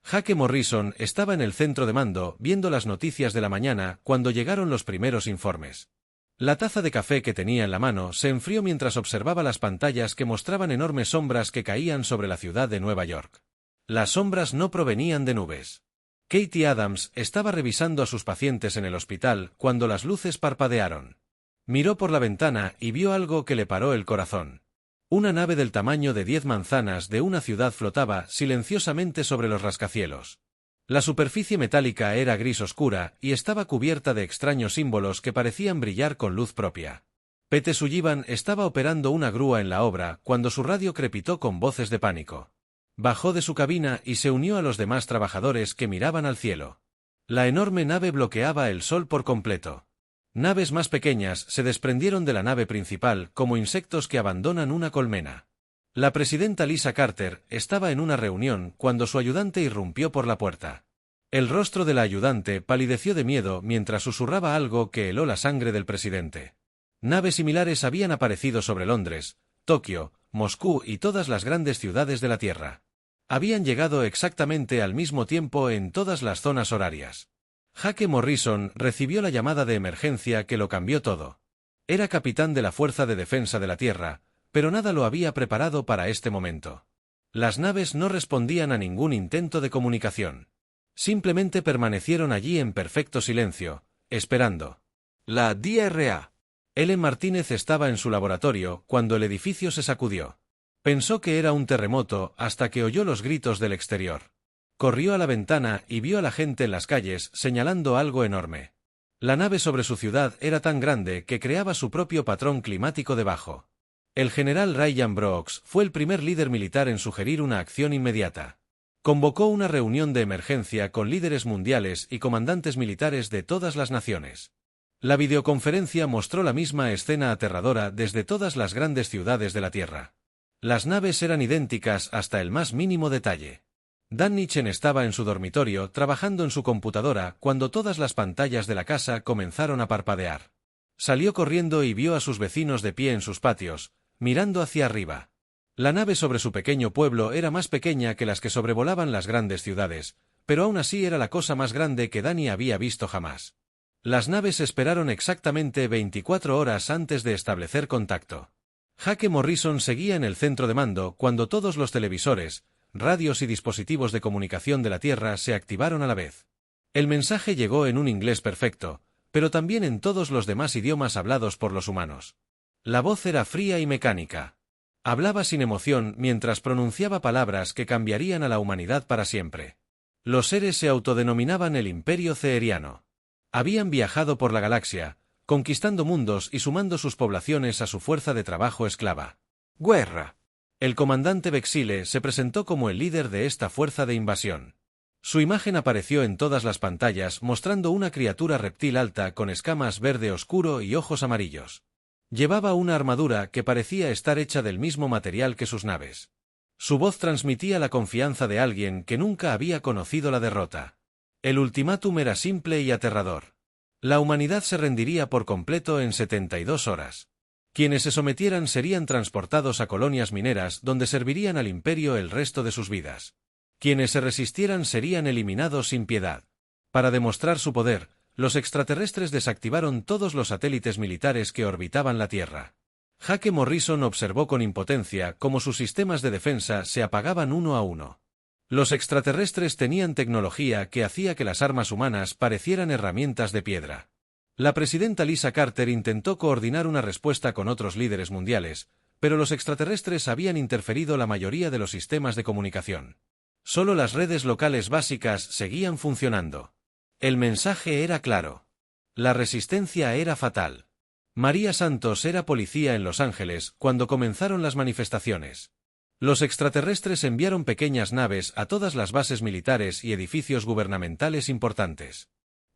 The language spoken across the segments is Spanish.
Jake Morrison estaba en el centro de mando viendo las noticias de la mañana cuando llegaron los primeros informes. La taza de café que tenía en la mano se enfrió mientras observaba las pantallas que mostraban enormes sombras que caían sobre la ciudad de Nueva York. Las sombras no provenían de nubes. Katie Adams estaba revisando a sus pacientes en el hospital cuando las luces parpadearon. Miró por la ventana y vio algo que le paró el corazón. Una nave del tamaño de 10 manzanas de una ciudad flotaba silenciosamente sobre los rascacielos. La superficie metálica era gris oscura y estaba cubierta de extraños símbolos que parecían brillar con luz propia. Pete Sullivan estaba operando una grúa en la obra cuando su radio crepitó con voces de pánico. Bajó de su cabina y se unió a los demás trabajadores que miraban al cielo. La enorme nave bloqueaba el sol por completo. Naves más pequeñas se desprendieron de la nave principal como insectos que abandonan una colmena. La presidenta Lisa Carter estaba en una reunión cuando su ayudante irrumpió por la puerta. El rostro de la ayudante palideció de miedo mientras susurraba algo que heló la sangre del presidente. Naves similares habían aparecido sobre Londres, Tokio, Moscú y todas las grandes ciudades de la Tierra. Habían llegado exactamente al mismo tiempo en todas las zonas horarias. Jake Morrison recibió la llamada de emergencia que lo cambió todo. Era capitán de la Fuerza de Defensa de la Tierra, pero nada lo había preparado para este momento. Las naves no respondían a ningún intento de comunicación. Simplemente permanecieron allí en perfecto silencio, esperando. La DRA. Ellen Martínez estaba en su laboratorio cuando el edificio se sacudió. Pensó que era un terremoto hasta que oyó los gritos del exterior. Corrió a la ventana y vio a la gente en las calles señalando algo enorme. La nave sobre su ciudad era tan grande que creaba su propio patrón climático debajo. El general Ryan Brooks fue el primer líder militar en sugerir una acción inmediata. Convocó una reunión de emergencia con líderes mundiales y comandantes militares de todas las naciones. La videoconferencia mostró la misma escena aterradora desde todas las grandes ciudades de la Tierra. Las naves eran idénticas hasta el más mínimo detalle. Dan Nichen estaba en su dormitorio trabajando en su computadora cuando todas las pantallas de la casa comenzaron a parpadear. Salió corriendo y vio a sus vecinos de pie en sus patios, mirando hacia arriba. La nave sobre su pequeño pueblo era más pequeña que las que sobrevolaban las grandes ciudades, pero aún así era la cosa más grande que Danny había visto jamás. Las naves esperaron exactamente 24 horas antes de establecer contacto. Jake Morrison seguía en el centro de mando cuando todos los televisores, radios y dispositivos de comunicación de la Tierra se activaron a la vez. El mensaje llegó en un inglés perfecto, pero también en todos los demás idiomas hablados por los humanos. La voz era fría y mecánica. Hablaba sin emoción mientras pronunciaba palabras que cambiarían a la humanidad para siempre. Los seres se autodenominaban el Imperio Ceeriano. Habían viajado por la galaxia, conquistando mundos y sumando sus poblaciones a su fuerza de trabajo esclava. ¡Guerra! El comandante Vexile se presentó como el líder de esta fuerza de invasión. Su imagen apareció en todas las pantallas mostrando una criatura reptil alta con escamas verde oscuro y ojos amarillos. Llevaba una armadura que parecía estar hecha del mismo material que sus naves. Su voz transmitía la confianza de alguien que nunca había conocido la derrota. El ultimátum era simple y aterrador. La humanidad se rendiría por completo en 72 horas. Quienes se sometieran serían transportados a colonias mineras donde servirían al imperio el resto de sus vidas. Quienes se resistieran serían eliminados sin piedad. Para demostrar su poder, los extraterrestres desactivaron todos los satélites militares que orbitaban la Tierra. Jake Morrison observó con impotencia cómo sus sistemas de defensa se apagaban uno a uno. Los extraterrestres tenían tecnología que hacía que las armas humanas parecieran herramientas de piedra. La presidenta Lisa Carter intentó coordinar una respuesta con otros líderes mundiales, pero los extraterrestres habían interferido la mayoría de los sistemas de comunicación. Solo las redes locales básicas seguían funcionando. El mensaje era claro. La resistencia era fatal. María Santos era policía en Los Ángeles cuando comenzaron las manifestaciones. Los extraterrestres enviaron pequeñas naves a todas las bases militares y edificios gubernamentales importantes.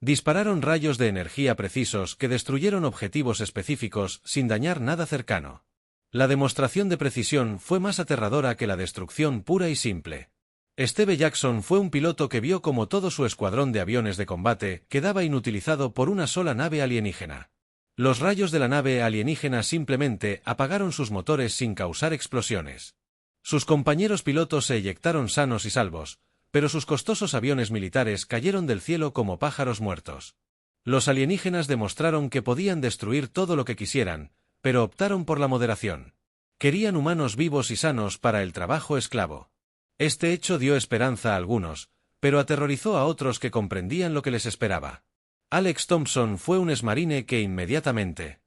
Dispararon rayos de energía precisos que destruyeron objetivos específicos sin dañar nada cercano. La demostración de precisión fue más aterradora que la destrucción pura y simple. Steve Jackson fue un piloto que vio como todo su escuadrón de aviones de combate quedaba inutilizado por una sola nave alienígena. Los rayos de la nave alienígena simplemente apagaron sus motores sin causar explosiones. Sus compañeros pilotos se eyectaron sanos y salvos, pero sus costosos aviones militares cayeron del cielo como pájaros muertos. Los alienígenas demostraron que podían destruir todo lo que quisieran, pero optaron por la moderación. Querían humanos vivos y sanos para el trabajo esclavo. Este hecho dio esperanza a algunos, pero aterrorizó a otros que comprendían lo que les esperaba. Alex Thompson fue un exmarine que inmediatamente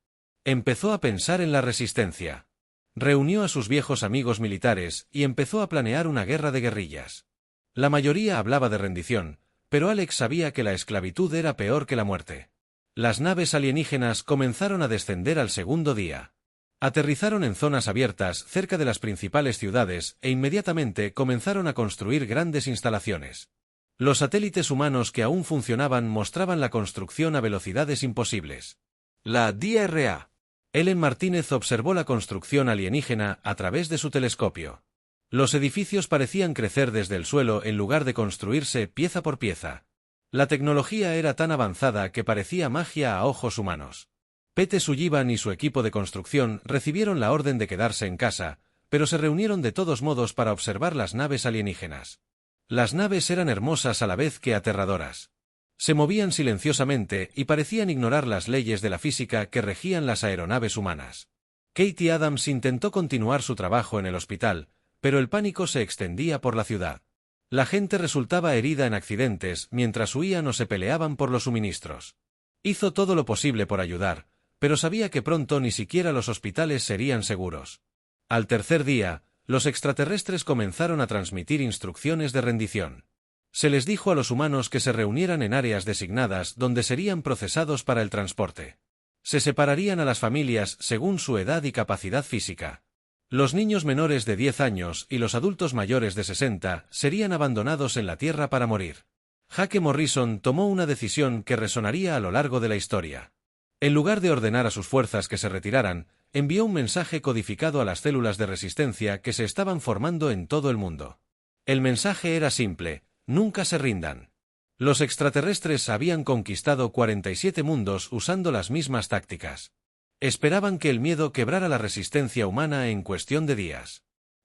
empezó a pensar en la resistencia. Reunió a sus viejos amigos militares y empezó a planear una guerra de guerrillas. La mayoría hablaba de rendición, pero Alex sabía que la esclavitud era peor que la muerte. Las naves alienígenas comenzaron a descender al segundo día. Aterrizaron en zonas abiertas cerca de las principales ciudades e inmediatamente comenzaron a construir grandes instalaciones. Los satélites humanos que aún funcionaban mostraban la construcción a velocidades imposibles. La DRA. Ellen Martínez observó la construcción alienígena a través de su telescopio. Los edificios parecían crecer desde el suelo en lugar de construirse pieza por pieza. La tecnología era tan avanzada que parecía magia a ojos humanos. Pete Sullivan y su equipo de construcción recibieron la orden de quedarse en casa, pero se reunieron de todos modos para observar las naves alienígenas. Las naves eran hermosas a la vez que aterradoras. Se movían silenciosamente y parecían ignorar las leyes de la física que regían las aeronaves humanas. Katie Adams intentó continuar su trabajo en el hospital, pero el pánico se extendía por la ciudad. La gente resultaba herida en accidentes mientras huían o se peleaban por los suministros. Hizo todo lo posible por ayudar, pero sabía que pronto ni siquiera los hospitales serían seguros. Al tercer día, los extraterrestres comenzaron a transmitir instrucciones de rendición. Se les dijo a los humanos que se reunieran en áreas designadas donde serían procesados para el transporte. Se separarían a las familias según su edad y capacidad física. Los niños menores de 10 años y los adultos mayores de 60 serían abandonados en la Tierra para morir. Jake Morrison tomó una decisión que resonaría a lo largo de la historia. En lugar de ordenar a sus fuerzas que se retiraran, envió un mensaje codificado a las células de resistencia que se estaban formando en todo el mundo. El mensaje era simple: nunca se rindan. Los extraterrestres habían conquistado 47 mundos usando las mismas tácticas. Esperaban que el miedo quebrara la resistencia humana en cuestión de días.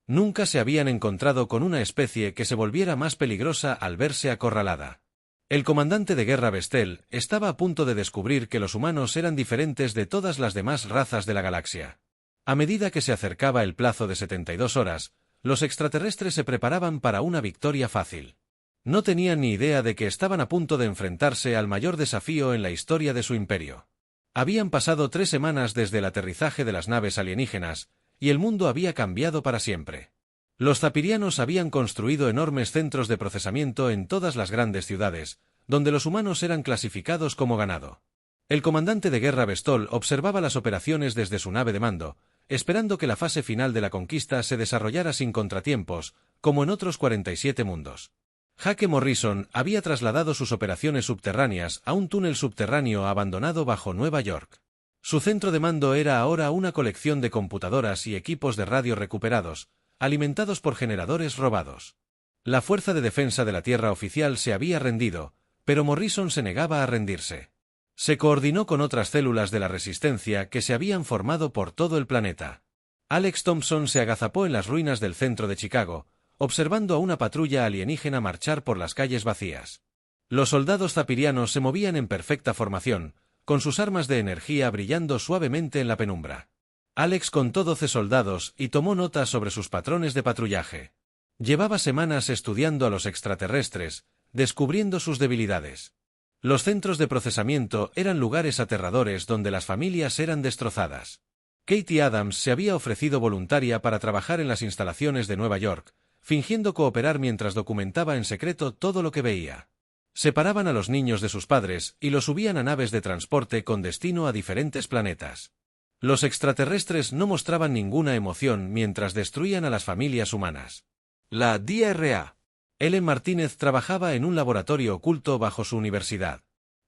Nunca se habían encontrado con una especie que se volviera más peligrosa al verse acorralada. El comandante de guerra Bestel estaba a punto de descubrir que los humanos eran diferentes de todas las demás razas de la galaxia. A medida que se acercaba el plazo de 72 horas, los extraterrestres se preparaban para una victoria fácil. No tenían ni idea de que estaban a punto de enfrentarse al mayor desafío en la historia de su imperio. Habían pasado 3 semanas desde el aterrizaje de las naves alienígenas, y el mundo había cambiado para siempre. Los zapirianos habían construido enormes centros de procesamiento en todas las grandes ciudades, donde los humanos eran clasificados como ganado. El comandante de guerra Bestol observaba las operaciones desde su nave de mando, esperando que la fase final de la conquista se desarrollara sin contratiempos, como en otros 47 mundos. Jake Morrison había trasladado sus operaciones subterráneas a un túnel subterráneo abandonado bajo Nueva York. Su centro de mando era ahora una colección de computadoras y equipos de radio recuperados, alimentados por generadores robados. La Fuerza de Defensa de la Tierra oficial se había rendido, pero Morrison se negaba a rendirse. Se coordinó con otras células de la resistencia que se habían formado por todo el planeta. Alex Thompson se agazapó en las ruinas del centro de Chicago, observando a una patrulla alienígena marchar por las calles vacías. Los soldados zapirianos se movían en perfecta formación, con sus armas de energía brillando suavemente en la penumbra. Alex contó 12 soldados y tomó nota sobre sus patrones de patrullaje. Llevaba semanas estudiando a los extraterrestres, descubriendo sus debilidades. Los centros de procesamiento eran lugares aterradores donde las familias eran destrozadas. Katie Adams se había ofrecido voluntaria para trabajar en las instalaciones de Nueva York, fingiendo cooperar mientras documentaba en secreto todo lo que veía. Separaban a los niños de sus padres y los subían a naves de transporte con destino a diferentes planetas. Los extraterrestres no mostraban ninguna emoción mientras destruían a las familias humanas. La DRA. Ellen Martínez trabajaba en un laboratorio oculto bajo su universidad.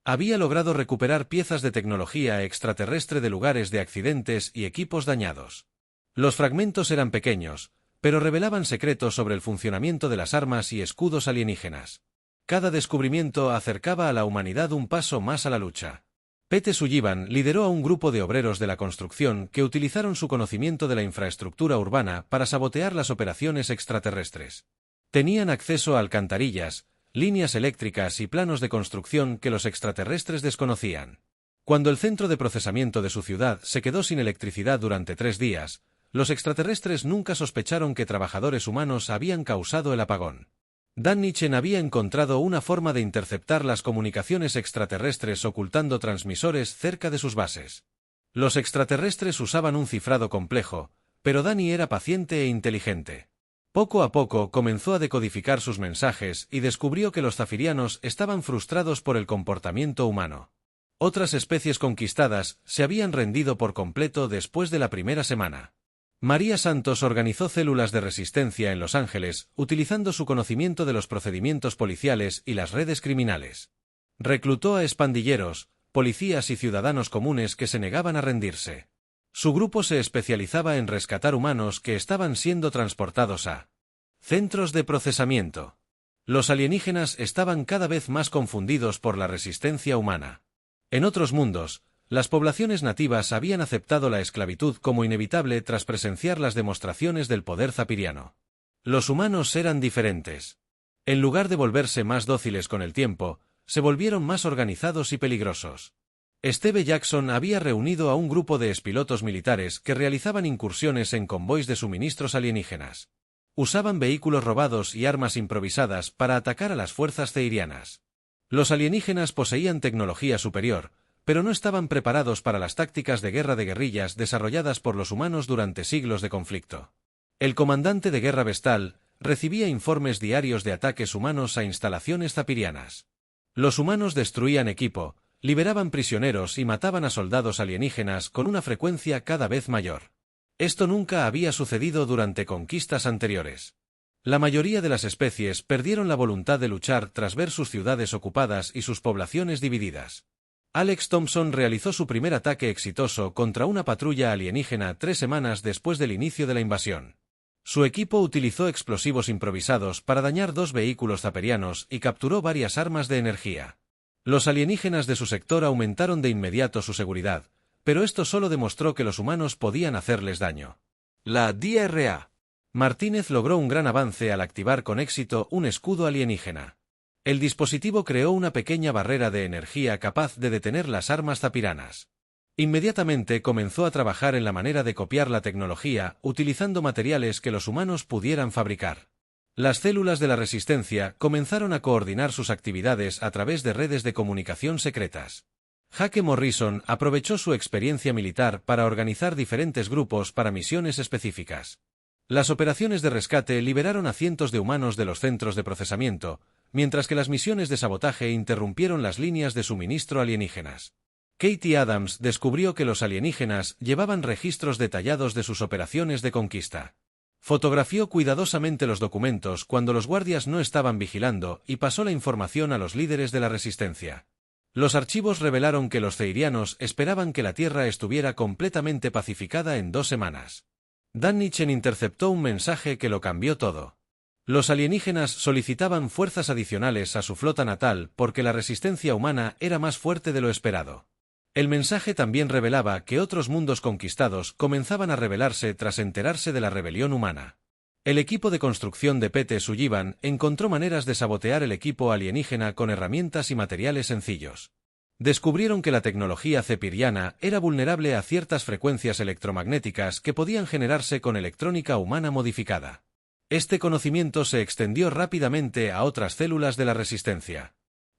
Había logrado recuperar piezas de tecnología extraterrestre de lugares de accidentes y equipos dañados. Los fragmentos eran pequeños, pero revelaban secretos sobre el funcionamiento de las armas y escudos alienígenas. Cada descubrimiento acercaba a la humanidad un paso más a la lucha. Pete Sullivan lideró a un grupo de obreros de la construcción que utilizaron su conocimiento de la infraestructura urbana para sabotear las operaciones extraterrestres. Tenían acceso a alcantarillas, líneas eléctricas y planos de construcción que los extraterrestres desconocían. Cuando el centro de procesamiento de su ciudad se quedó sin electricidad durante 3 días, los extraterrestres nunca sospecharon que trabajadores humanos habían causado el apagón. Dan Nichen había encontrado una forma de interceptar las comunicaciones extraterrestres ocultando transmisores cerca de sus bases. Los extraterrestres usaban un cifrado complejo, pero Danny era paciente e inteligente. Poco a poco comenzó a decodificar sus mensajes y descubrió que los zafirianos estaban frustrados por el comportamiento humano. Otras especies conquistadas se habían rendido por completo después de la primera semana. María Santos organizó células de resistencia en Los Ángeles, utilizando su conocimiento de los procedimientos policiales y las redes criminales. Reclutó a expandilleros, policías y ciudadanos comunes que se negaban a rendirse. Su grupo se especializaba en rescatar humanos que estaban siendo transportados a centros de procesamiento. Los alienígenas estaban cada vez más confundidos por la resistencia humana. En otros mundos, las poblaciones nativas habían aceptado la esclavitud como inevitable tras presenciar las demostraciones del poder zapiriano. Los humanos eran diferentes. En lugar de volverse más dóciles con el tiempo, se volvieron más organizados y peligrosos. Steve Jackson había reunido a un grupo de expilotos militares que realizaban incursiones en convoys de suministros alienígenas. Usaban vehículos robados y armas improvisadas para atacar a las fuerzas ceirianas. Los alienígenas poseían tecnología superior, pero no estaban preparados para las tácticas de guerra de guerrillas desarrolladas por los humanos durante siglos de conflicto. El comandante de guerra Vestal recibía informes diarios de ataques humanos a instalaciones zapirianas. Los humanos destruían equipo, liberaban prisioneros y mataban a soldados alienígenas con una frecuencia cada vez mayor. Esto nunca había sucedido durante conquistas anteriores. La mayoría de las especies perdieron la voluntad de luchar tras ver sus ciudades ocupadas y sus poblaciones divididas. Alex Thompson realizó su primer ataque exitoso contra una patrulla alienígena 3 semanas después del inicio de la invasión. Su equipo utilizó explosivos improvisados para dañar 2 vehículos zaperianos y capturó varias armas de energía. Los alienígenas de su sector aumentaron de inmediato su seguridad, pero esto solo demostró que los humanos podían hacerles daño. La DRA. Martínez logró un gran avance al activar con éxito un escudo alienígena. El dispositivo creó una pequeña barrera de energía capaz de detener las armas zapiranas. Inmediatamente comenzó a trabajar en la manera de copiar la tecnología, utilizando materiales que los humanos pudieran fabricar. Las células de la resistencia comenzaron a coordinar sus actividades a través de redes de comunicación secretas. Jake Morrison aprovechó su experiencia militar para organizar diferentes grupos para misiones específicas. Las operaciones de rescate liberaron a cientos de humanos de los centros de procesamiento, mientras que las misiones de sabotaje interrumpieron las líneas de suministro alienígenas. Katie Adams descubrió que los alienígenas llevaban registros detallados de sus operaciones de conquista. Fotografió cuidadosamente los documentos cuando los guardias no estaban vigilando y pasó la información a los líderes de la resistencia. Los archivos revelaron que los ceirianos esperaban que la Tierra estuviera completamente pacificada en 2 semanas. Dan Nichen interceptó un mensaje que lo cambió todo. Los alienígenas solicitaban fuerzas adicionales a su flota natal porque la resistencia humana era más fuerte de lo esperado. El mensaje también revelaba que otros mundos conquistados comenzaban a rebelarse tras enterarse de la rebelión humana. El equipo de construcción de Pete Sullivan encontró maneras de sabotear el equipo alienígena con herramientas y materiales sencillos. Descubrieron que la tecnología cepiriana era vulnerable a ciertas frecuencias electromagnéticas que podían generarse con electrónica humana modificada. Este conocimiento se extendió rápidamente a otras células de la resistencia.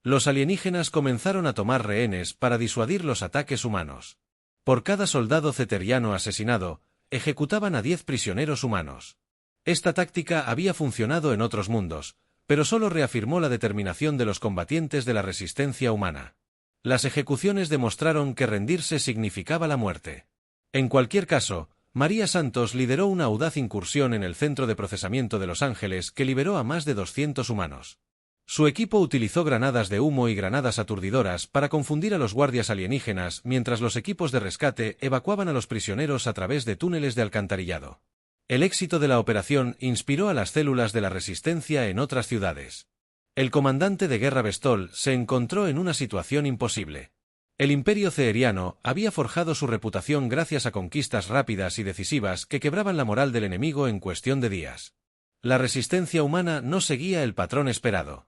Los alienígenas comenzaron a tomar rehenes para disuadir los ataques humanos. Por cada soldado ceteriano asesinado, ejecutaban a 10 prisioneros humanos. Esta táctica había funcionado en otros mundos, pero solo reafirmó la determinación de los combatientes de la resistencia humana. Las ejecuciones demostraron que rendirse significaba la muerte. En cualquier caso, María Santos lideró una audaz incursión en el centro de procesamiento de Los Ángeles que liberó a más de 200 humanos. Su equipo utilizó granadas de humo y granadas aturdidoras para confundir a los guardias alienígenas mientras los equipos de rescate evacuaban a los prisioneros a través de túneles de alcantarillado. El éxito de la operación inspiró a las células de la resistencia en otras ciudades. El comandante de guerra Bestol se encontró en una situación imposible. El imperio ceeriano había forjado su reputación gracias a conquistas rápidas y decisivas que quebraban la moral del enemigo en cuestión de días. La resistencia humana no seguía el patrón esperado.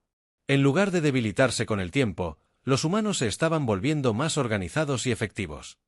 En lugar de debilitarse con el tiempo, los humanos se estaban volviendo más organizados y efectivos.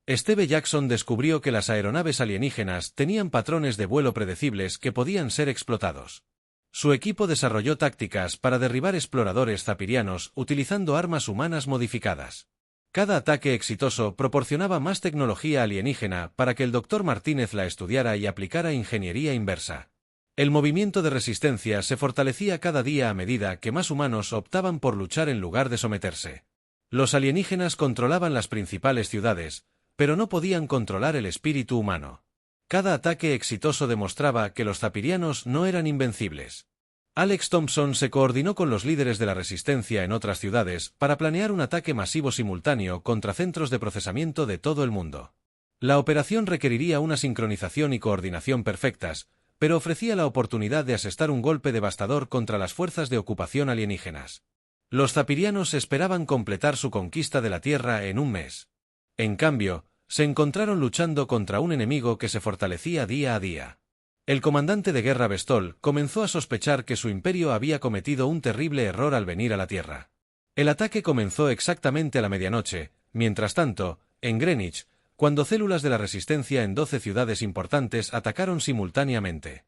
Steve Jackson descubrió que las aeronaves alienígenas tenían patrones de vuelo predecibles que podían ser explotados. Su equipo desarrolló tácticas para derribar exploradores zapirianos utilizando armas humanas modificadas. Cada ataque exitoso proporcionaba más tecnología alienígena para que el Dr. Martínez la estudiara y aplicara ingeniería inversa. El movimiento de resistencia se fortalecía cada día a medida que más humanos optaban por luchar en lugar de someterse. Los alienígenas controlaban las principales ciudades, pero no podían controlar el espíritu humano. Cada ataque exitoso demostraba que los zapirianos no eran invencibles. Alex Thompson se coordinó con los líderes de la resistencia en otras ciudades para planear un ataque masivo simultáneo contra centros de procesamiento de todo el mundo. La operación requeriría una sincronización y coordinación perfectas, pero ofrecía la oportunidad de asestar un golpe devastador contra las fuerzas de ocupación alienígenas. Los zapirianos esperaban completar su conquista de la Tierra en un mes. En cambio, se encontraron luchando contra un enemigo que se fortalecía día a día. El comandante de guerra Bestol comenzó a sospechar que su imperio había cometido un terrible error al venir a la Tierra. El ataque comenzó exactamente a la medianoche, mientras tanto, en Greenwich, cuando células de la resistencia en 12 ciudades importantes atacaron simultáneamente.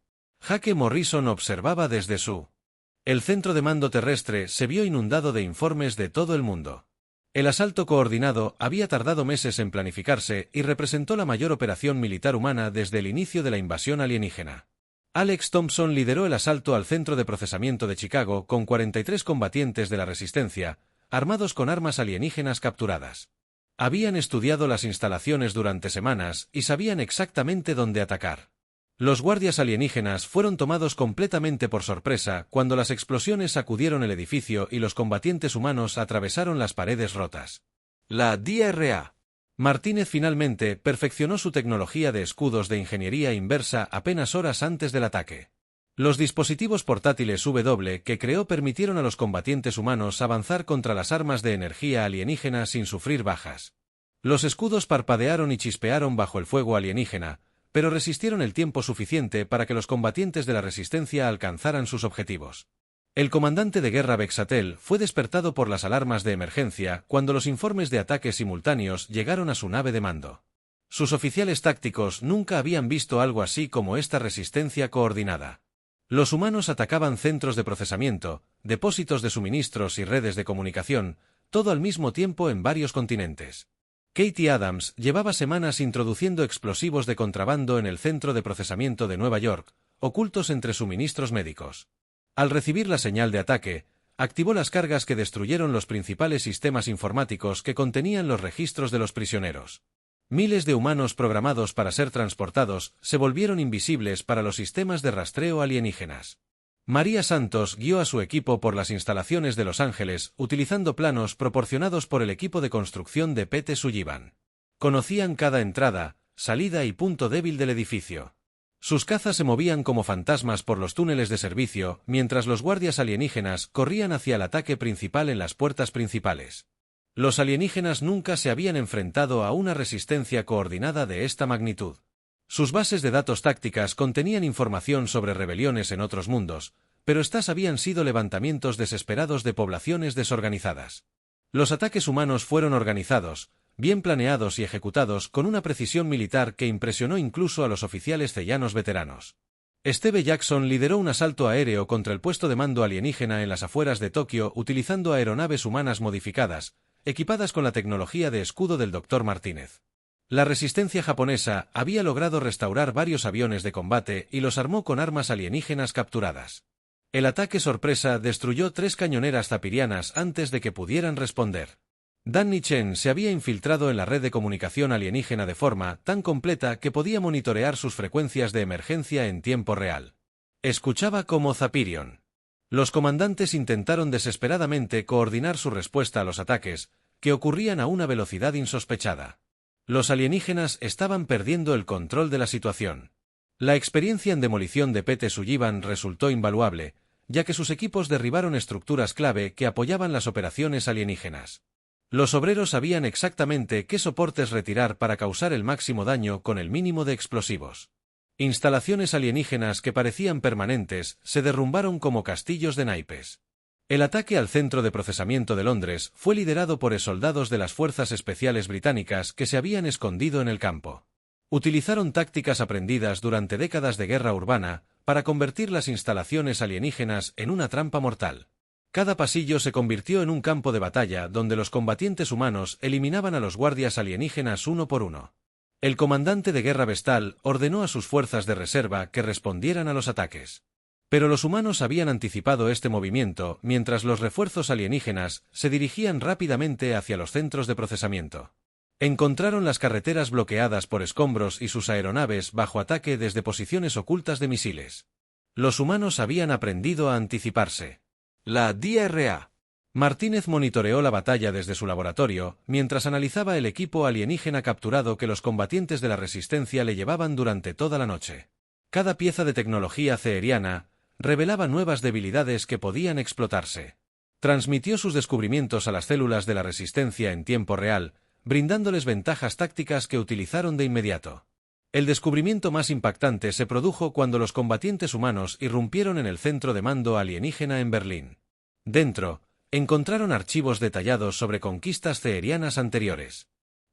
Jake Morrison observaba desde su. El centro de mando terrestre se vio inundado de informes de todo el mundo. El asalto coordinado había tardado meses en planificarse y representó la mayor operación militar humana desde el inicio de la invasión alienígena. Alex Thompson lideró el asalto al centro de procesamiento de Chicago con 43 combatientes de la resistencia, armados con armas alienígenas capturadas. Habían estudiado las instalaciones durante semanas y sabían exactamente dónde atacar. Los guardias alienígenas fueron tomados completamente por sorpresa cuando las explosiones sacudieron el edificio y los combatientes humanos atravesaron las paredes rotas. La DRA. Martínez finalmente perfeccionó su tecnología de escudos de ingeniería inversa apenas horas antes del ataque. Los dispositivos portátiles W que creó permitieron a los combatientes humanos avanzar contra las armas de energía alienígena sin sufrir bajas. Los escudos parpadearon y chispearon bajo el fuego alienígena, pero resistieron el tiempo suficiente para que los combatientes de la resistencia alcanzaran sus objetivos. El comandante de guerra Bexatel fue despertado por las alarmas de emergencia cuando los informes de ataques simultáneos llegaron a su nave de mando. Sus oficiales tácticos nunca habían visto algo así como esta resistencia coordinada. Los humanos atacaban centros de procesamiento, depósitos de suministros y redes de comunicación, todo al mismo tiempo en varios continentes. Katie Adams llevaba semanas introduciendo explosivos de contrabando en el centro de procesamiento de Nueva York, ocultos entre suministros médicos. Al recibir la señal de ataque, activó las cargas que destruyeron los principales sistemas informáticos que contenían los registros de los prisioneros. Miles de humanos programados para ser transportados se volvieron invisibles para los sistemas de rastreo alienígenas. María Santos guió a su equipo por las instalaciones de Los Ángeles utilizando planos proporcionados por el equipo de construcción de Pete Sullivan. Conocían cada entrada, salida y punto débil del edificio. Sus cazas se movían como fantasmas por los túneles de servicio, mientras los guardias alienígenas corrían hacia el ataque principal en las puertas principales. Los alienígenas nunca se habían enfrentado a una resistencia coordinada de esta magnitud. Sus bases de datos tácticas contenían información sobre rebeliones en otros mundos, pero estas habían sido levantamientos desesperados de poblaciones desorganizadas. Los ataques humanos fueron organizados, bien planeados y ejecutados con una precisión militar que impresionó incluso a los oficiales cellanos veteranos. Steve Jackson lideró un asalto aéreo contra el puesto de mando alienígena en las afueras de Tokio utilizando aeronaves humanas modificadas, equipadas con la tecnología de escudo del Dr. Martínez. La resistencia japonesa había logrado restaurar varios aviones de combate y los armó con armas alienígenas capturadas. El ataque sorpresa destruyó 3 cañoneras zapirianas antes de que pudieran responder. Danny Chen se había infiltrado en la red de comunicación alienígena de forma tan completa que podía monitorear sus frecuencias de emergencia en tiempo real. Escuchaba como Zapirion. Los comandantes intentaron desesperadamente coordinar su respuesta a los ataques, que ocurrían a una velocidad insospechada. Los alienígenas estaban perdiendo el control de la situación. La experiencia en demolición de Pete Sullivan resultó invaluable, ya que sus equipos derribaron estructuras clave que apoyaban las operaciones alienígenas. Los obreros sabían exactamente qué soportes retirar para causar el máximo daño con el mínimo de explosivos. Instalaciones alienígenas que parecían permanentes se derrumbaron como castillos de naipes. El ataque al centro de procesamiento de Londres fue liderado por soldados de las Fuerzas Especiales Británicas que se habían escondido en el campo. Utilizaron tácticas aprendidas durante décadas de guerra urbana para convertir las instalaciones alienígenas en una trampa mortal. Cada pasillo se convirtió en un campo de batalla donde los combatientes humanos eliminaban a los guardias alienígenas uno por uno. El comandante de guerra Vestal ordenó a sus fuerzas de reserva que respondieran a los ataques. Pero los humanos habían anticipado este movimiento mientras los refuerzos alienígenas se dirigían rápidamente hacia los centros de procesamiento. Encontraron las carreteras bloqueadas por escombros y sus aeronaves bajo ataque desde posiciones ocultas de misiles. Los humanos habían aprendido a anticiparse. La DRA. Martínez monitoreó la batalla desde su laboratorio, mientras analizaba el equipo alienígena capturado que los combatientes de la Resistencia le llevaban durante toda la noche. Cada pieza de tecnología ceeriana revelaba nuevas debilidades que podían explotarse. Transmitió sus descubrimientos a las células de la Resistencia en tiempo real, brindándoles ventajas tácticas que utilizaron de inmediato. El descubrimiento más impactante se produjo cuando los combatientes humanos irrumpieron en el centro de mando alienígena en Berlín. Dentro, encontraron archivos detallados sobre conquistas ceerianas anteriores.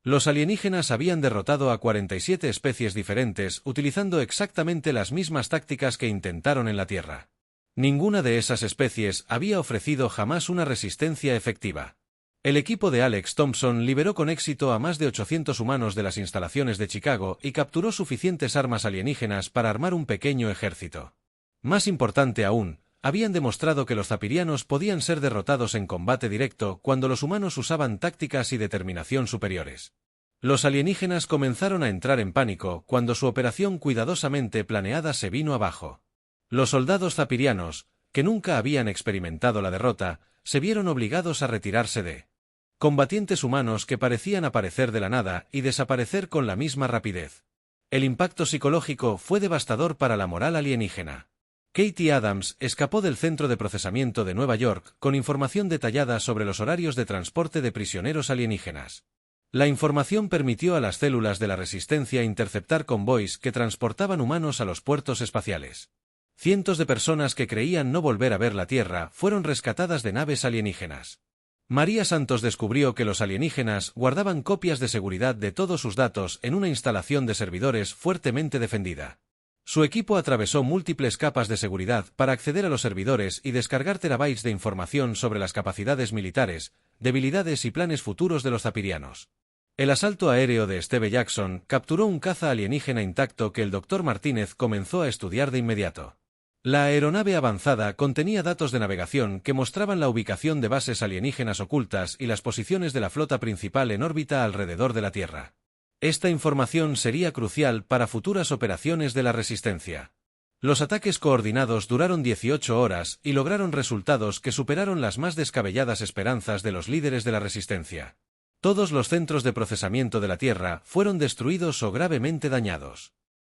Los alienígenas habían derrotado a 47 especies diferentes utilizando exactamente las mismas tácticas que intentaron en la Tierra. Ninguna de esas especies había ofrecido jamás una resistencia efectiva. El equipo de Alex Thompson liberó con éxito a más de 800 humanos de las instalaciones de Chicago y capturó suficientes armas alienígenas para armar un pequeño ejército. Más importante aún, habían demostrado que los zapirianos podían ser derrotados en combate directo cuando los humanos usaban tácticas y determinación superiores. Los alienígenas comenzaron a entrar en pánico cuando su operación cuidadosamente planeada se vino abajo. Los soldados zapirianos, que nunca habían experimentado la derrota, se vieron obligados a retirarse de combatientes humanos que parecían aparecer de la nada y desaparecer con la misma rapidez. El impacto psicológico fue devastador para la moral alienígena. Katie Adams escapó del centro de procesamiento de Nueva York con información detallada sobre los horarios de transporte de prisioneros alienígenas. La información permitió a las células de la Resistencia interceptar convoys que transportaban humanos a los puertos espaciales. Cientos de personas que creían no volver a ver la Tierra fueron rescatadas de naves alienígenas. María Santos descubrió que los alienígenas guardaban copias de seguridad de todos sus datos en una instalación de servidores fuertemente defendida. Su equipo atravesó múltiples capas de seguridad para acceder a los servidores y descargar terabytes de información sobre las capacidades militares, debilidades y planes futuros de los zapirianos. El asalto aéreo de Steve Jackson capturó un caza alienígena intacto que el Dr. Martínez comenzó a estudiar de inmediato. La aeronave avanzada contenía datos de navegación que mostraban la ubicación de bases alienígenas ocultas y las posiciones de la flota principal en órbita alrededor de la Tierra. Esta información sería crucial para futuras operaciones de la Resistencia. Los ataques coordinados duraron 18 horas y lograron resultados que superaron las más descabelladas esperanzas de los líderes de la Resistencia. Todos los centros de procesamiento de la Tierra fueron destruidos o gravemente dañados.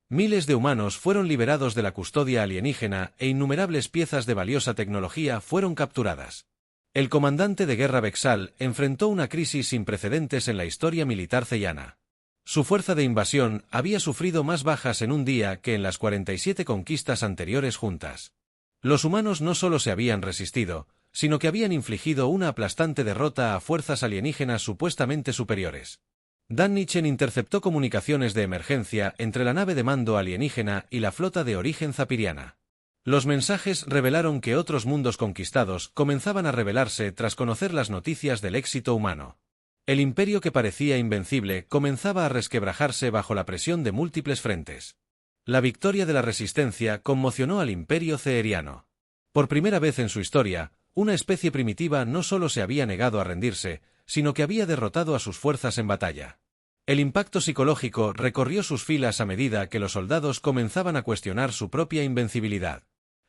Miles de humanos fueron liberados de la custodia alienígena e innumerables piezas de valiosa tecnología fueron capturadas. El comandante de guerra Vexal enfrentó una crisis sin precedentes en la historia militar ceyana. Su fuerza de invasión había sufrido más bajas en un día que en las 47 conquistas anteriores juntas. Los humanos no solo se habían resistido, sino que habían infligido una aplastante derrota a fuerzas alienígenas supuestamente superiores. Dan Nichen interceptó comunicaciones de emergencia entre la nave de mando alienígena y la flota de origen zapiriana. Los mensajes revelaron que otros mundos conquistados comenzaban a revelarse tras conocer las noticias del éxito humano. El imperio que parecía invencible comenzaba a resquebrajarse bajo la presión de múltiples frentes. La victoria de la Resistencia conmocionó al imperio ceeriano. Por primera vez en su historia, una especie primitiva no solo se había negado a rendirse, sino que había derrotado a sus fuerzas en batalla. El impacto psicológico recorrió sus filas a medida que los soldados comenzaban a cuestionar su propia invencibilidad.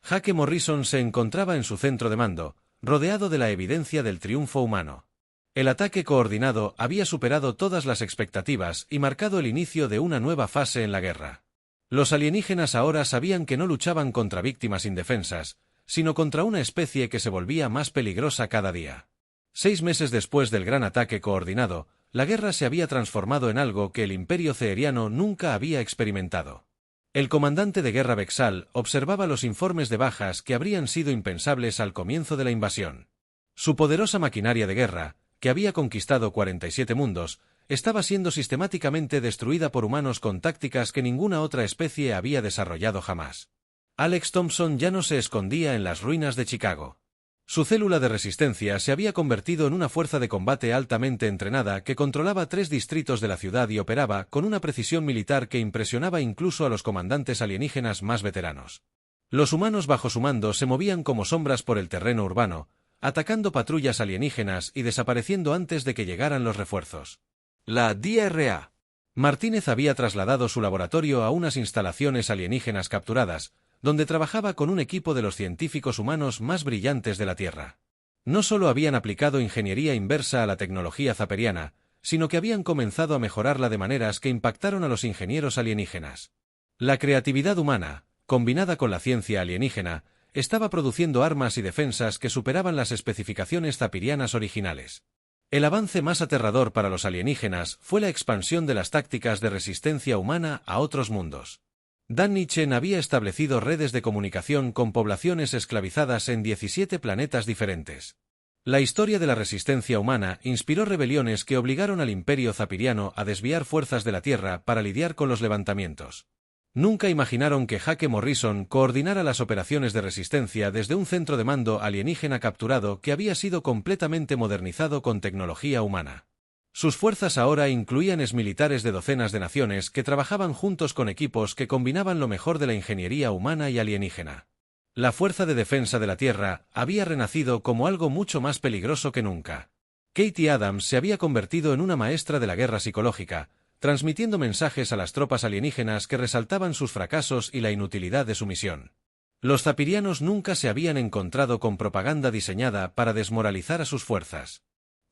Jake Morrison se encontraba en su centro de mando, rodeado de la evidencia del triunfo humano. El ataque coordinado había superado todas las expectativas y marcado el inicio de una nueva fase en la guerra. Los alienígenas ahora sabían que no luchaban contra víctimas indefensas, sino contra una especie que se volvía más peligrosa cada día. 6 meses después del gran ataque coordinado, la guerra se había transformado en algo que el imperio ceeriano nunca había experimentado. El comandante de guerra Vexal observaba los informes de bajas que habrían sido impensables al comienzo de la invasión. Su poderosa maquinaria de guerra, que había conquistado 47 mundos, estaba siendo sistemáticamente destruida por humanos con tácticas que ninguna otra especie había desarrollado jamás. Alex Thompson ya no se escondía en las ruinas de Chicago. Su célula de resistencia se había convertido en una fuerza de combate altamente entrenada que controlaba 3 distritos de la ciudad y operaba con una precisión militar que impresionaba incluso a los comandantes alienígenas más veteranos. Los humanos bajo su mando se movían como sombras por el terreno urbano, atacando patrullas alienígenas y desapareciendo antes de que llegaran los refuerzos. La DRA. Martínez había trasladado su laboratorio a unas instalaciones alienígenas capturadas, donde trabajaba con un equipo de los científicos humanos más brillantes de la Tierra. No solo habían aplicado ingeniería inversa a la tecnología zaperiana, sino que habían comenzado a mejorarla de maneras que impactaron a los ingenieros alienígenas. La creatividad humana, combinada con la ciencia alienígena, estaba produciendo armas y defensas que superaban las especificaciones zapirianas originales. El avance más aterrador para los alienígenas fue la expansión de las tácticas de resistencia humana a otros mundos. Danny Chen había establecido redes de comunicación con poblaciones esclavizadas en 17 planetas diferentes. La historia de la resistencia humana inspiró rebeliones que obligaron al Imperio Zapiriano a desviar fuerzas de la Tierra para lidiar con los levantamientos. Nunca imaginaron que Hake Morrison coordinara las operaciones de resistencia desde un centro de mando alienígena capturado que había sido completamente modernizado con tecnología humana. Sus fuerzas ahora incluían exmilitares de docenas de naciones que trabajaban juntos con equipos que combinaban lo mejor de la ingeniería humana y alienígena. La Fuerza de Defensa de la Tierra había renacido como algo mucho más peligroso que nunca. Katie Adams se había convertido en una maestra de la guerra psicológica, transmitiendo mensajes a las tropas alienígenas que resaltaban sus fracasos y la inutilidad de su misión. Los zapirianos nunca se habían encontrado con propaganda diseñada para desmoralizar a sus fuerzas.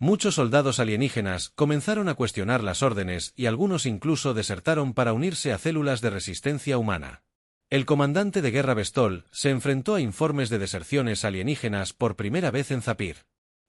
Muchos soldados alienígenas comenzaron a cuestionar las órdenes y algunos incluso desertaron para unirse a células de resistencia humana. El comandante de guerra Bestol se enfrentó a informes de deserciones alienígenas por primera vez en Zapir.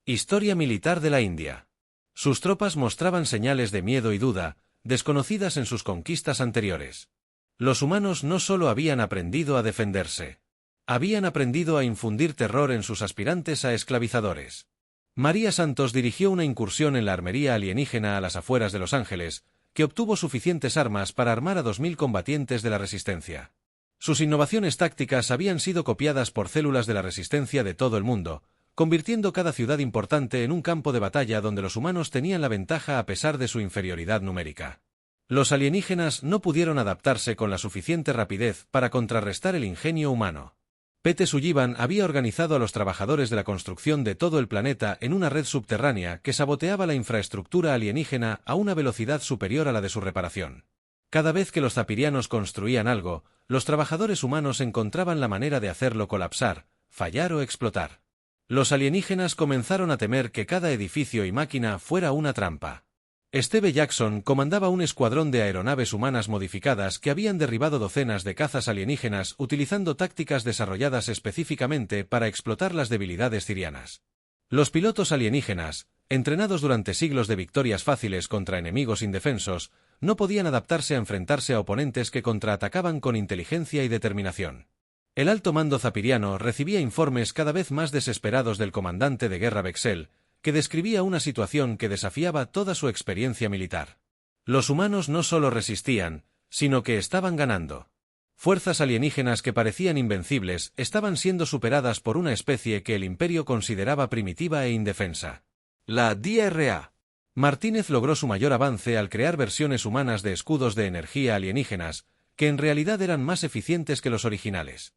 Historia militar de la India. Sus tropas mostraban señales de miedo y duda, desconocidas en sus conquistas anteriores. Los humanos no solo habían aprendido a defenderse, habían aprendido a infundir terror en sus aspirantes a esclavizadores. María Santos dirigió una incursión en la armería alienígena a las afueras de Los Ángeles, que obtuvo suficientes armas para armar a 2000 combatientes de la resistencia. Sus innovaciones tácticas habían sido copiadas por células de la resistencia de todo el mundo, convirtiendo cada ciudad importante en un campo de batalla donde los humanos tenían la ventaja a pesar de su inferioridad numérica. Los alienígenas no pudieron adaptarse con la suficiente rapidez para contrarrestar el ingenio humano. Pete Sullivan había organizado a los trabajadores de la construcción de todo el planeta en una red subterránea que saboteaba la infraestructura alienígena a una velocidad superior a la de su reparación. Cada vez que los zapirianos construían algo, los trabajadores humanos encontraban la manera de hacerlo colapsar, fallar o explotar. Los alienígenas comenzaron a temer que cada edificio y máquina fuera una trampa. Steve Jackson comandaba un escuadrón de aeronaves humanas modificadas que habían derribado docenas de cazas alienígenas utilizando tácticas desarrolladas específicamente para explotar las debilidades cirianas. Los pilotos alienígenas, entrenados durante siglos de victorias fáciles contra enemigos indefensos, no podían adaptarse a enfrentarse a oponentes que contraatacaban con inteligencia y determinación. El alto mando zapiriano recibía informes cada vez más desesperados del comandante de guerra Vexel, que describía una situación que desafiaba toda su experiencia militar. Los humanos no solo resistían, sino que estaban ganando. Fuerzas alienígenas que parecían invencibles estaban siendo superadas por una especie que el Imperio consideraba primitiva e indefensa. La DRA. Martínez logró su mayor avance al crear versiones humanas de escudos de energía alienígenas, que en realidad eran más eficientes que los originales.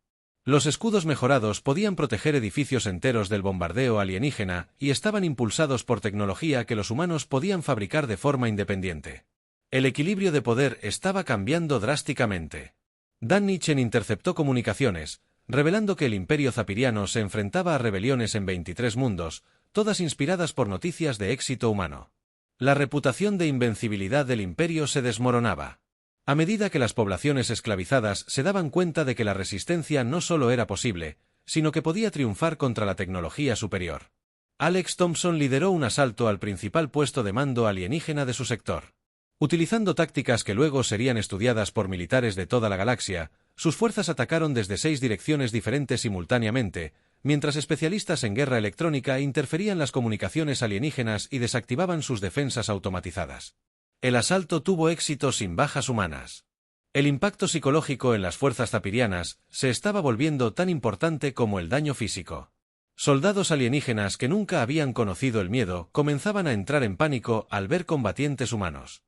Los escudos mejorados podían proteger edificios enteros del bombardeo alienígena y estaban impulsados por tecnología que los humanos podían fabricar de forma independiente. El equilibrio de poder estaba cambiando drásticamente. Danny Chen interceptó comunicaciones, revelando que el Imperio Zapiriano se enfrentaba a rebeliones en 23 mundos, todas inspiradas por noticias de éxito humano. La reputación de invencibilidad del Imperio se desmoronaba. A medida que las poblaciones esclavizadas se daban cuenta de que la resistencia no solo era posible, sino que podía triunfar contra la tecnología superior. Alex Thompson lideró un asalto al principal puesto de mando alienígena de su sector. Utilizando tácticas que luego serían estudiadas por militares de toda la galaxia, sus fuerzas atacaron desde 6 direcciones diferentes simultáneamente, mientras especialistas en guerra electrónica interferían las comunicaciones alienígenas y desactivaban sus defensas automatizadas. El asalto tuvo éxito sin bajas humanas. El impacto psicológico en las fuerzas zapirianas se estaba volviendo tan importante como el daño físico. Soldados alienígenas que nunca habían conocido el miedo comenzaban a entrar en pánico al ver combatientes humanos.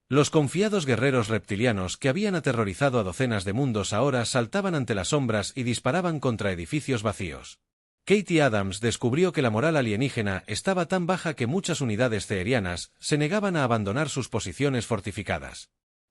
Los confiados guerreros reptilianos que habían aterrorizado a docenas de mundos ahora saltaban ante las sombras y disparaban contra edificios vacíos. Katie Adams descubrió que la moral alienígena estaba tan baja que muchas unidades ceerianas se negaban a abandonar sus posiciones fortificadas.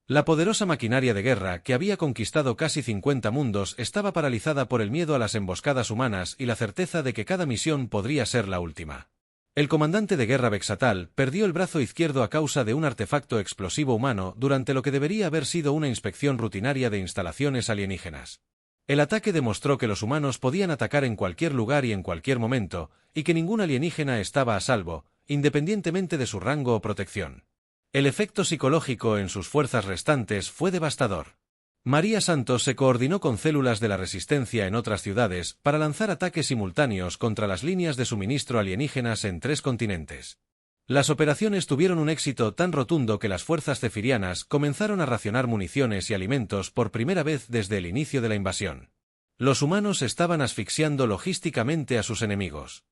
La poderosa maquinaria de guerra que había conquistado casi 50 mundos estaba paralizada por el miedo a las emboscadas humanas y la certeza de que cada misión podría ser la última. El comandante de guerra Vexatal perdió el brazo izquierdo a causa de un artefacto explosivo humano durante lo que debería haber sido una inspección rutinaria de instalaciones alienígenas. El ataque demostró que los humanos podían atacar en cualquier lugar y en cualquier momento, y que ningún alienígena estaba a salvo, independientemente de su rango o protección. El efecto psicológico en sus fuerzas restantes fue devastador. María Santos se coordinó con células de la Resistencia en otras ciudades para lanzar ataques simultáneos contra las líneas de suministro alienígenas en 3 continentes. Las operaciones tuvieron un éxito tan rotundo que las fuerzas cefirianas comenzaron a racionar municiones y alimentos por primera vez desde el inicio de la invasión. Los humanos estaban asfixiando logísticamente a sus enemigos.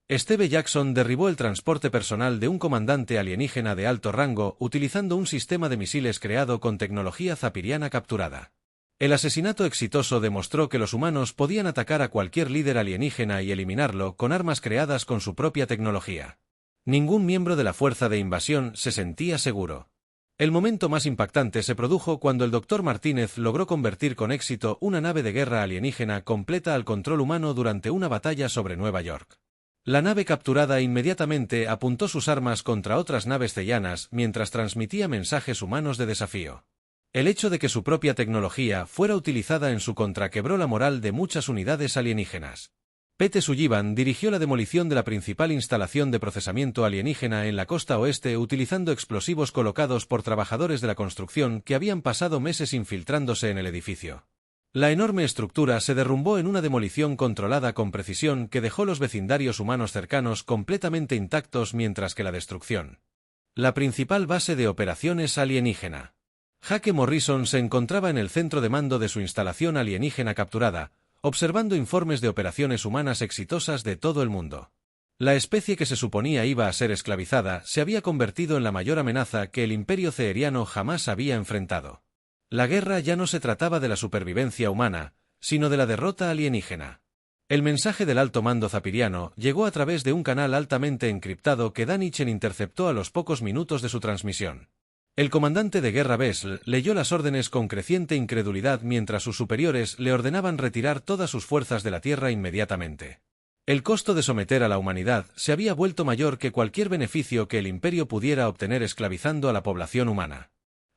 Steve Jackson derribó el transporte personal de un comandante alienígena de alto rango utilizando un sistema de misiles creado con tecnología zapiriana capturada. El asesinato exitoso demostró que los humanos podían atacar a cualquier líder alienígena y eliminarlo con armas creadas con su propia tecnología. Ningún miembro de la fuerza de invasión se sentía seguro. El momento más impactante se produjo cuando el Dr. Martínez logró convertir con éxito una nave de guerra alienígena completa al control humano durante una batalla sobre Nueva York. La nave capturada inmediatamente apuntó sus armas contra otras naves cellanas mientras transmitía mensajes humanos de desafío. El hecho de que su propia tecnología fuera utilizada en su contra quebró la moral de muchas unidades alienígenas. Pete Sullivan dirigió la demolición de la principal instalación de procesamiento alienígena en la costa oeste utilizando explosivos colocados por trabajadores de la construcción que habían pasado meses infiltrándose en el edificio. La enorme estructura se derrumbó en una demolición controlada con precisión que dejó los vecindarios humanos cercanos completamente intactos mientras que la destrucción. La principal base de operaciones alienígena. Jake Morrison se encontraba en el centro de mando de su instalación alienígena capturada, observando informes de operaciones humanas exitosas de todo el mundo. La especie que se suponía iba a ser esclavizada se había convertido en la mayor amenaza que el imperio ceeriano jamás había enfrentado. La guerra ya no se trataba de la supervivencia humana, sino de la derrota alienígena. El mensaje del alto mando zapiriano llegó a través de un canal altamente encriptado que Danichen interceptó a los pocos minutos de su transmisión. El comandante de guerra Bessel leyó las órdenes con creciente incredulidad mientras sus superiores le ordenaban retirar todas sus fuerzas de la Tierra inmediatamente. El costo de someter a la humanidad se había vuelto mayor que cualquier beneficio que el imperio pudiera obtener esclavizando a la población humana.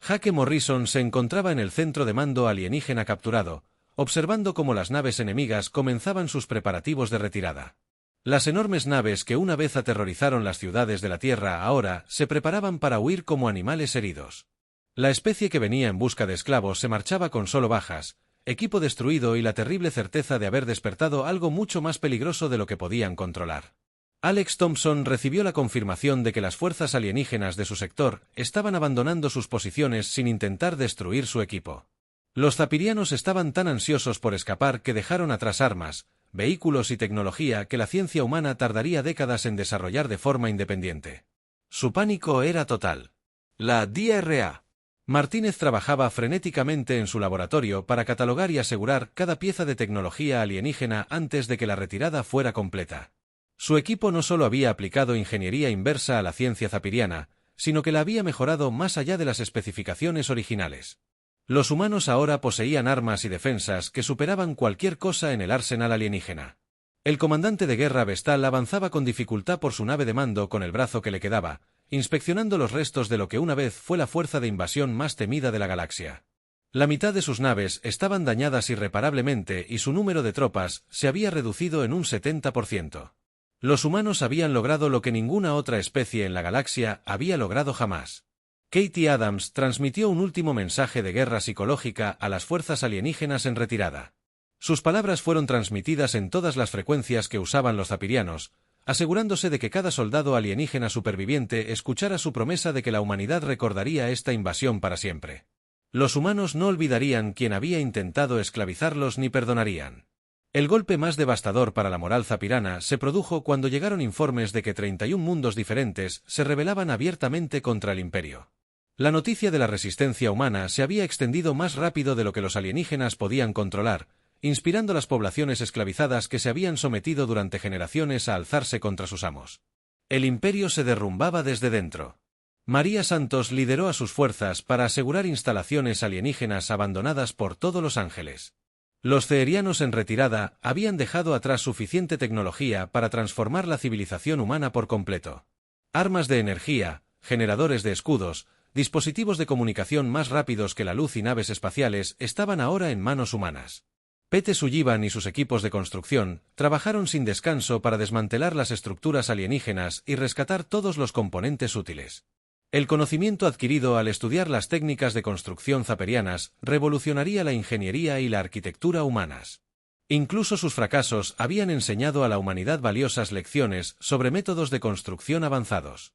Jake Morrison se encontraba en el centro de mando alienígena capturado, observando cómo las naves enemigas comenzaban sus preparativos de retirada. Las enormes naves que una vez aterrorizaron las ciudades de la Tierra ahora se preparaban para huir como animales heridos. La especie que venía en busca de esclavos se marchaba con solo bajas, equipo destruido y la terrible certeza de haber despertado algo mucho más peligroso de lo que podían controlar. Alex Thompson recibió la confirmación de que las fuerzas alienígenas de su sector estaban abandonando sus posiciones sin intentar destruir su equipo. Los zapirianos estaban tan ansiosos por escapar que dejaron atrás armas, vehículos y tecnología que la ciencia humana tardaría décadas en desarrollar de forma independiente. Su pánico era total. La DRA. Martínez trabajaba frenéticamente en su laboratorio para catalogar y asegurar cada pieza de tecnología alienígena antes de que la retirada fuera completa. Su equipo no solo había aplicado ingeniería inversa a la ciencia zapiriana, sino que la había mejorado más allá de las especificaciones originales. Los humanos ahora poseían armas y defensas que superaban cualquier cosa en el arsenal alienígena. El comandante de guerra Vestal avanzaba con dificultad por su nave de mando con el brazo que le quedaba, inspeccionando los restos de lo que una vez fue la fuerza de invasión más temida de la galaxia. La mitad de sus naves estaban dañadas irreparablemente y su número de tropas se había reducido en un 70%. Los humanos habían logrado lo que ninguna otra especie en la galaxia había logrado jamás. Katie Adams transmitió un último mensaje de guerra psicológica a las fuerzas alienígenas en retirada. Sus palabras fueron transmitidas en todas las frecuencias que usaban los zapirianos, asegurándose de que cada soldado alienígena superviviente escuchara su promesa de que la humanidad recordaría esta invasión para siempre. Los humanos no olvidarían quién había intentado esclavizarlos ni perdonarían. El golpe más devastador para la moral zapirana se produjo cuando llegaron informes de que 31 mundos diferentes se rebelaban abiertamente contra el Imperio. La noticia de la resistencia humana se había extendido más rápido de lo que los alienígenas podían controlar, inspirando a las poblaciones esclavizadas que se habían sometido durante generaciones a alzarse contra sus amos. El Imperio se derrumbaba desde dentro. María Santos lideró a sus fuerzas para asegurar instalaciones alienígenas abandonadas por todos los ángeles. Los ceerianos en retirada habían dejado atrás suficiente tecnología para transformar la civilización humana por completo. Armas de energía, generadores de escudos, dispositivos de comunicación más rápidos que la luz y naves espaciales estaban ahora en manos humanas. Pete Sullivan y sus equipos de construcción trabajaron sin descanso para desmantelar las estructuras alienígenas y rescatar todos los componentes útiles. El conocimiento adquirido al estudiar las técnicas de construcción zaperianas revolucionaría la ingeniería y la arquitectura humanas. Incluso sus fracasos habían enseñado a la humanidad valiosas lecciones sobre métodos de construcción avanzados.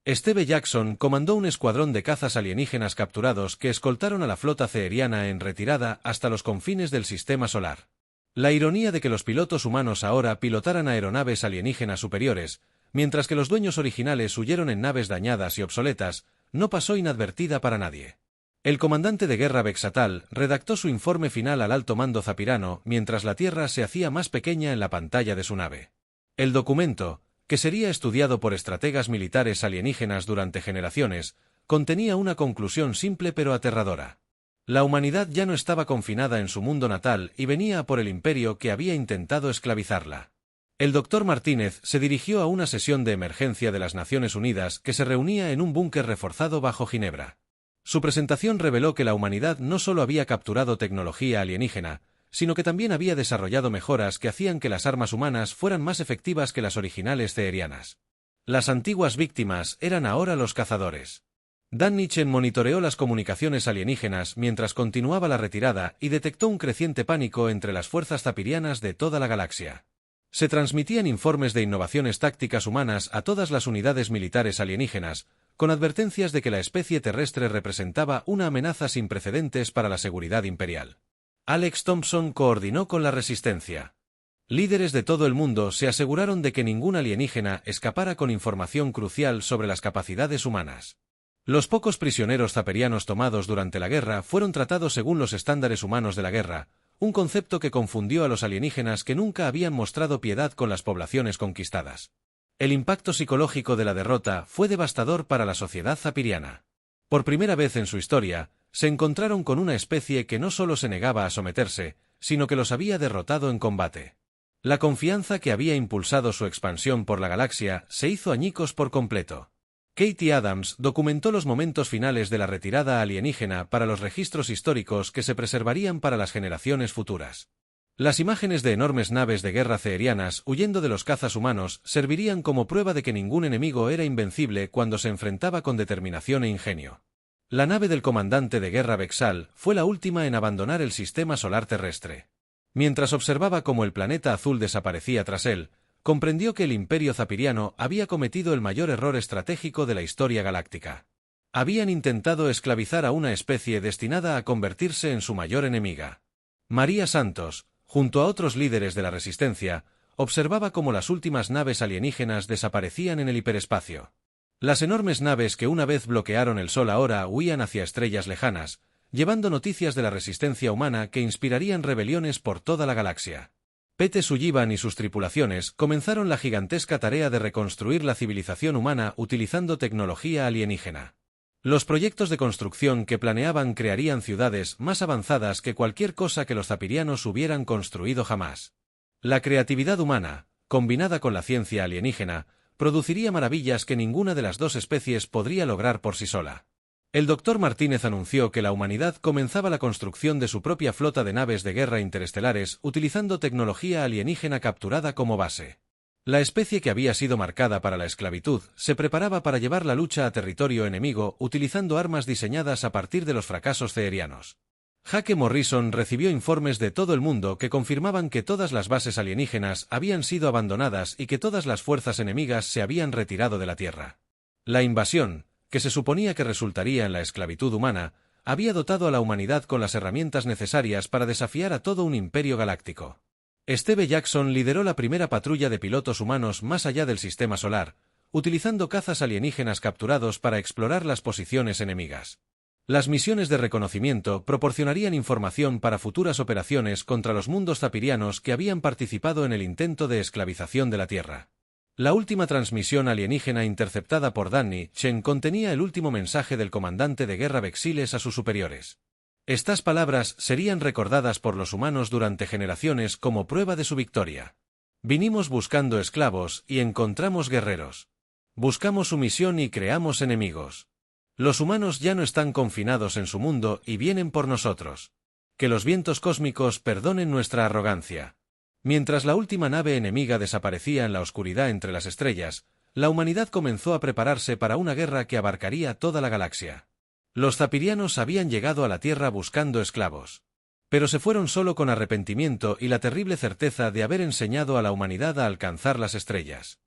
Steve Jackson comandó un escuadrón de cazas alienígenas capturados que escoltaron a la flota ceeriana en retirada hasta los confines del sistema solar. La ironía de que los pilotos humanos ahora pilotaran aeronaves alienígenas superiores, mientras que los dueños originales huyeron en naves dañadas y obsoletas, no pasó inadvertida para nadie. El comandante de guerra Vexatal redactó su informe final al alto mando zapirano mientras la Tierra se hacía más pequeña en la pantalla de su nave. El documento, que sería estudiado por estrategas militares alienígenas durante generaciones, contenía una conclusión simple pero aterradora. La humanidad ya no estaba confinada en su mundo natal y venía a por el imperio que había intentado esclavizarla. El Dr. Martínez se dirigió a una sesión de emergencia de las Naciones Unidas que se reunía en un búnker reforzado bajo Ginebra. Su presentación reveló que la humanidad no solo había capturado tecnología alienígena, sino que también había desarrollado mejoras que hacían que las armas humanas fueran más efectivas que las originales ceerianas. Las antiguas víctimas eran ahora los cazadores. Dan Nichen monitoreó las comunicaciones alienígenas mientras continuaba la retirada y detectó un creciente pánico entre las fuerzas zapirianas de toda la galaxia. Se transmitían informes de innovaciones tácticas humanas a todas las unidades militares alienígenas, con advertencias de que la especie terrestre representaba una amenaza sin precedentes para la seguridad imperial. Alex Thompson coordinó con la resistencia. Líderes de todo el mundo se aseguraron de que ningún alienígena escapara con información crucial sobre las capacidades humanas. Los pocos prisioneros zaperianos tomados durante la guerra fueron tratados según los estándares humanos de la guerra, un concepto que confundió a los alienígenas que nunca habían mostrado piedad con las poblaciones conquistadas. El impacto psicológico de la derrota fue devastador para la sociedad zapiriana. Por primera vez en su historia, se encontraron con una especie que no solo se negaba a someterse, sino que los había derrotado en combate. La confianza que había impulsado su expansión por la galaxia se hizo añicos por completo. Katie Adams documentó los momentos finales de la retirada alienígena para los registros históricos que se preservarían para las generaciones futuras. Las imágenes de enormes naves de guerra ceerianas huyendo de los cazas humanos servirían como prueba de que ningún enemigo era invencible cuando se enfrentaba con determinación e ingenio. La nave del comandante de guerra Vexal fue la última en abandonar el sistema solar terrestre. Mientras observaba cómo el planeta azul desaparecía tras él, comprendió que el Imperio Zapiriano había cometido el mayor error estratégico de la historia galáctica. Habían intentado esclavizar a una especie destinada a convertirse en su mayor enemiga. María Santos, junto a otros líderes de la Resistencia, observaba cómo las últimas naves alienígenas desaparecían en el hiperespacio. Las enormes naves que una vez bloquearon el Sol ahora huían hacia estrellas lejanas, llevando noticias de la resistencia humana que inspirarían rebeliones por toda la galaxia. Pete Sullivan y sus tripulaciones comenzaron la gigantesca tarea de reconstruir la civilización humana utilizando tecnología alienígena. Los proyectos de construcción que planeaban crearían ciudades más avanzadas que cualquier cosa que los zapirianos hubieran construido jamás. La creatividad humana, combinada con la ciencia alienígena, produciría maravillas que ninguna de las dos especies podría lograr por sí sola. El Dr. Martínez anunció que la humanidad comenzaba la construcción de su propia flota de naves de guerra interestelares utilizando tecnología alienígena capturada como base. La especie que había sido marcada para la esclavitud se preparaba para llevar la lucha a territorio enemigo utilizando armas diseñadas a partir de los fracasos ceerianos. Jake Morrison recibió informes de todo el mundo que confirmaban que todas las bases alienígenas habían sido abandonadas y que todas las fuerzas enemigas se habían retirado de la Tierra. La invasión, que se suponía que resultaría en la esclavitud humana, había dotado a la humanidad con las herramientas necesarias para desafiar a todo un imperio galáctico. Steve Jackson lideró la primera patrulla de pilotos humanos más allá del sistema solar, utilizando cazas alienígenas capturados para explorar las posiciones enemigas. Las misiones de reconocimiento proporcionarían información para futuras operaciones contra los mundos zapirianos que habían participado en el intento de esclavización de la Tierra. La última transmisión alienígena interceptada por Danny Chen contenía el último mensaje del comandante de guerra Vexiles a sus superiores. Estas palabras serían recordadas por los humanos durante generaciones como prueba de su victoria. Vinimos buscando esclavos y encontramos guerreros. Buscamos sumisión y creamos enemigos. Los humanos ya no están confinados en su mundo y vienen por nosotros. Que los vientos cósmicos perdonen nuestra arrogancia. Mientras la última nave enemiga desaparecía en la oscuridad entre las estrellas, la humanidad comenzó a prepararse para una guerra que abarcaría toda la galaxia. Los zapirianos habían llegado a la Tierra buscando esclavos. Pero se fueron solo con arrepentimiento y la terrible certeza de haber enseñado a la humanidad a alcanzar las estrellas.